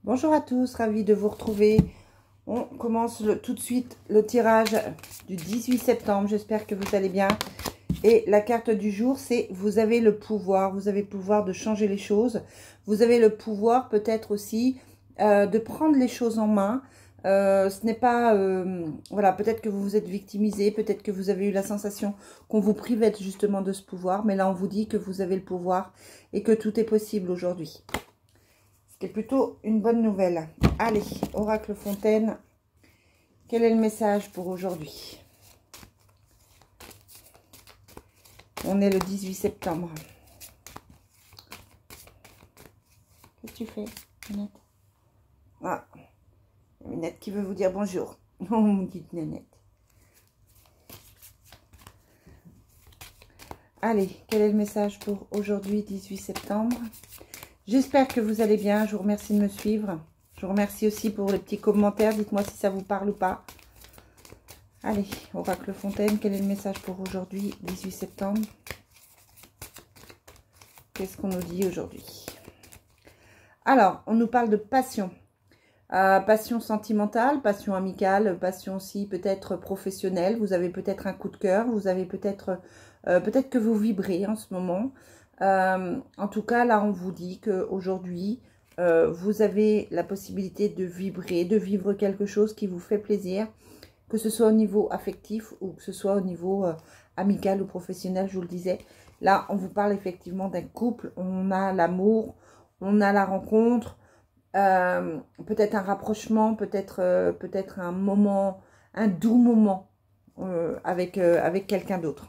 Bonjour à tous, ravi de vous retrouver. On commence tout de suite le tirage du 18 septembre. J'espère que vous allez bien. Et la carte du jour, c'est vous avez le pouvoir. Vous avez le pouvoir de changer les choses. Vous avez le pouvoir peut-être aussi de prendre les choses en main. Ce n'est pas... voilà, peut-être que vous vous êtes victimisé. Peut-être que vous avez eu la sensation qu'on vous privait justement de ce pouvoir. Mais là, on vous dit que vous avez le pouvoir et que tout est possible aujourd'hui. C'est plutôt une bonne nouvelle. Allez, Oracle Fontaine, quel est le message pour aujourd'hui? On est le 18 septembre. Qu'est-ce que tu fais, Nénette? Ah, Nénette qui veut vous dire bonjour. Oh, mon petite Nénette. Allez, quel est le message pour aujourd'hui, 18 septembre? J'espère que vous allez bien. Je vous remercie de me suivre. Je vous remercie aussi pour les petits commentaires. Dites-moi si ça vous parle ou pas. Allez, Oracle Fontaine, quel est le message pour aujourd'hui, 18 septembre? Qu'est-ce qu'on nous dit aujourd'hui? Alors, on nous parle de passion. Passion sentimentale, passion amicale, passion aussi peut-être professionnelle. Vous avez peut-être un coup de cœur. Vous avez peut-être que vous vibrez en ce moment. En tout cas, là, on vous dit qu'aujourd'hui, vous avez la possibilité de vibrer, de vivre quelque chose qui vous fait plaisir, que ce soit au niveau affectif ou que ce soit au niveau amical ou professionnel, je vous le disais. Là, on vous parle effectivement d'un couple, on a l'amour, on a la rencontre, peut-être un rapprochement, peut-être un moment, un doux moment avec quelqu'un d'autre.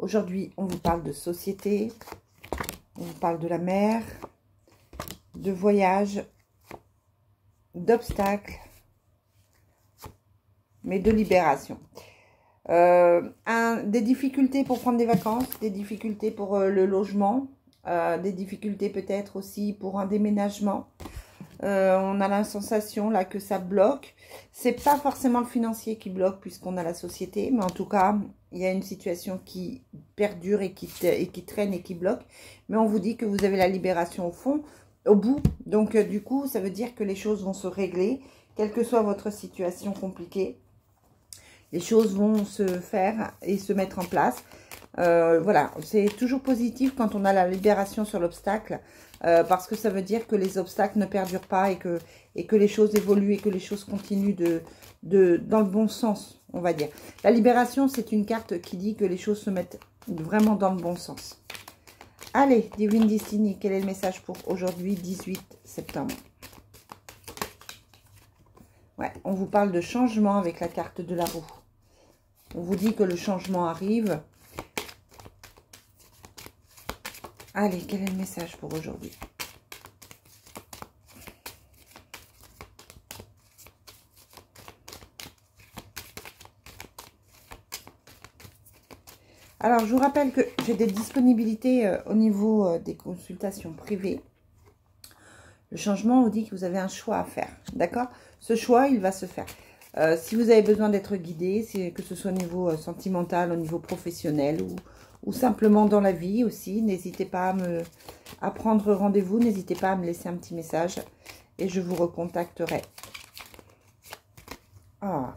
Aujourd'hui, on vous parle de société, on vous parle de la mer, de voyage, d'obstacles, mais de libération. Des difficultés pour prendre des vacances, des difficultés pour le logement, des difficultés peut-être aussi pour un déménagement. On a la sensation là que ça bloque. C'est pas forcément le financier qui bloque puisqu'on a la société, mais en tout cas, il y a une situation qui perdure et qui traîne et qui bloque. Mais on vous dit que vous avez la libération au bout. Donc du coup, ça veut dire que les choses vont se régler, quelle que soit votre situation compliquée. Les choses vont se faire et se mettre en place. Voilà, c'est toujours positif quand on a la libération sur l'obstacle. Parce que ça veut dire que les obstacles ne perdurent pas et que les choses évoluent et que les choses continuent dans le bon sens, on va dire. La libération, c'est une carte qui dit que les choses se mettent vraiment dans le bon sens. Allez, Divine Destiny, quel est le message pour aujourd'hui, 18 septembre? Ouais, on vous parle de changement avec la carte de la roue. On vous dit que le changement arrive. Allez, quel est le message pour aujourd'hui? Alors, je vous rappelle que j'ai des disponibilités au niveau des consultations privées. Le changement vous dit que vous avez un choix à faire, d'accord? Ce choix, il va se faire. Si vous avez besoin d'être guidé, que ce soit au niveau sentimental, au niveau professionnel ou simplement dans la vie aussi, n'hésitez pas à prendre rendez-vous, n'hésitez pas à me laisser un petit message et je vous recontacterai. Ah,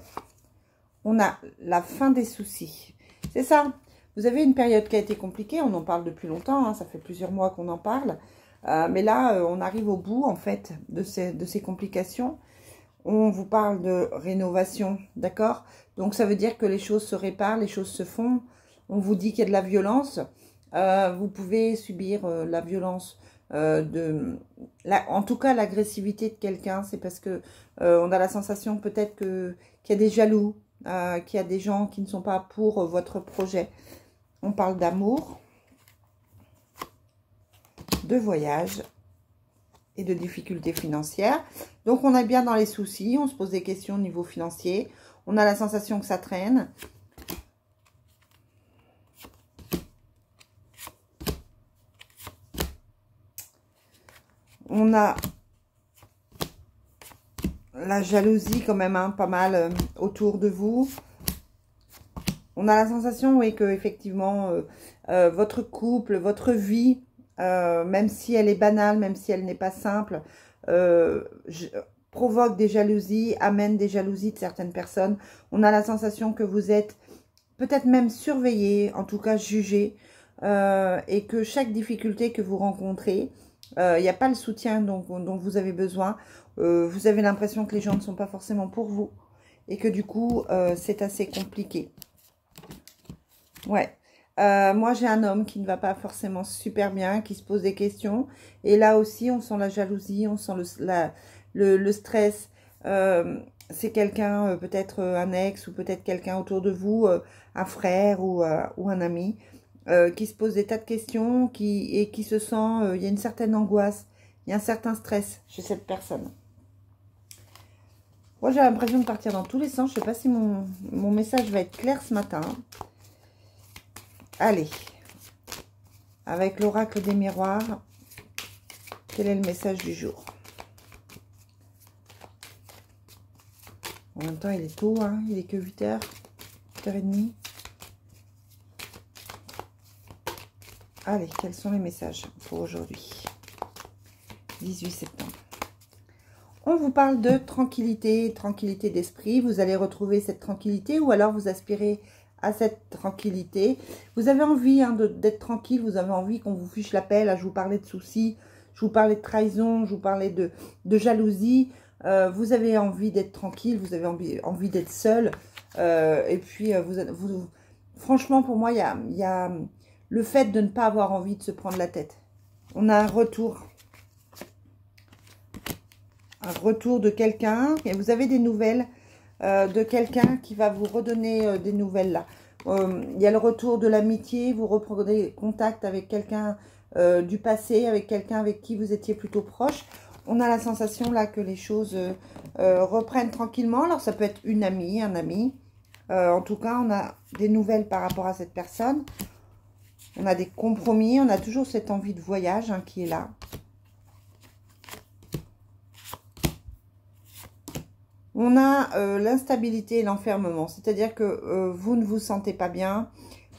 on a la fin des soucis. C'est ça, vous avez une période qui a été compliquée, on en parle depuis longtemps, hein, ça fait plusieurs mois qu'on en parle. Mais là, on arrive au bout en fait de ces complications. On vous parle de rénovation, d'accord? Donc ça veut dire que les choses se réparent, les choses se font. On vous dit qu'il y a de la violence. Vous pouvez subir la violence, en tout cas l'agressivité de quelqu'un. C'est parce que on a la sensation peut-être qu'il y a des jaloux, qu'il y a des gens qui ne sont pas pour votre projet. On parle d'amour, de voyage et de difficultés financières. Donc, on est bien dans les soucis. On se pose des questions au niveau financier. On a la sensation que ça traîne. On a la jalousie quand même, hein, pas mal autour de vous. On a la sensation, oui, que effectivement, votre couple, votre vie, même si elle est banale, même si elle n'est pas simple, provoque des jalousies, amène des jalousies de certaines personnes. On a la sensation que vous êtes peut-être même surveillé, en tout cas jugé, et que chaque difficulté que vous rencontrez, il n'y a pas le soutien dont vous avez besoin. Vous avez l'impression que les gens ne sont pas forcément pour vous et que du coup, c'est assez compliqué. Ouais. Moi, j'ai un homme qui ne va pas forcément super bien, qui se pose des questions. Et là aussi, on sent la jalousie, on sent le stress. C'est quelqu'un, peut-être un ex ou peut-être quelqu'un autour de vous, un frère ou un ami, qui se pose des tas de questions et qui se sent, il y a une certaine angoisse, il y a un certain stress chez cette personne. Moi, j'ai l'impression de partir dans tous les sens. Je ne sais pas si mon message va être clair ce matin. Allez, avec l'oracle des miroirs, quel est le message du jour? En même temps, il est tôt, hein, il est que 8h, 8h30. Allez, quels sont les messages pour aujourd'hui, 18 septembre? On vous parle de tranquillité, tranquillité d'esprit. Vous allez retrouver cette tranquillité ou alors vous aspirez à cette tranquillité. Vous avez envie d'être tranquille, vous avez envie qu'on vous fiche la paix. Là, je vous parlais de soucis, je vous parlais de trahison, je vous parlais de jalousie. Vous avez envie d'être tranquille, vous avez envie d'être seul. Et puis, franchement, pour moi, il y a le fait de ne pas avoir envie de se prendre la tête. On a un retour de quelqu'un, et vous avez des nouvelles de quelqu'un qui va vous redonner des nouvelles là. Il y a le retour de l'amitié, vous reprenez contact avec quelqu'un du passé, avec quelqu'un avec qui vous étiez plutôt proche. On a la sensation là que les choses reprennent tranquillement. Alors ça peut être une amie, un ami. En tout cas, on a des nouvelles par rapport à cette personne. On a des compromis, on a toujours cette envie de voyage hein, qui est là. On a l'instabilité et l'enfermement, c'est-à-dire que vous ne vous sentez pas bien,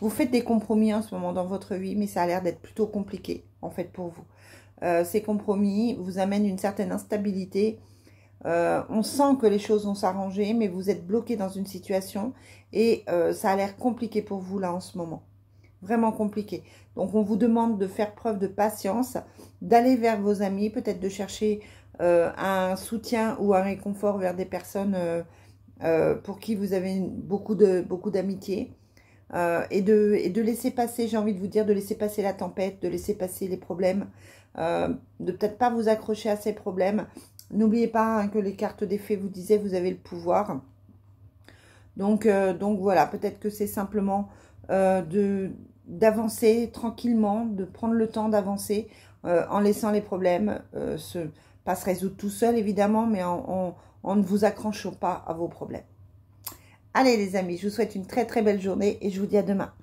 vous faites des compromis en ce moment dans votre vie, mais ça a l'air d'être plutôt compliqué en fait pour vous. Ces compromis vous amènent une certaine instabilité, on sent que les choses vont s'arranger, mais vous êtes bloqué dans une situation et ça a l'air compliqué pour vous là en ce moment. Vraiment compliqué. Donc, on vous demande de faire preuve de patience, d'aller vers vos amis, peut-être de chercher un soutien ou un réconfort vers des personnes pour qui vous avez beaucoup d'amitié. Et de laisser passer, j'ai envie de vous dire, de laisser passer la tempête, de laisser passer les problèmes, de peut-être pas vous accrocher à ces problèmes. N'oubliez pas hein, que les cartes des fées vous disaient vous avez le pouvoir. Donc voilà, peut-être que c'est simplement d'avancer tranquillement, de prendre le temps d'avancer en laissant les problèmes pas se résoudre tout seul évidemment, mais en ne vous accrochant pas à vos problèmes. Allez les amis, je vous souhaite une très très belle journée et je vous dis à demain.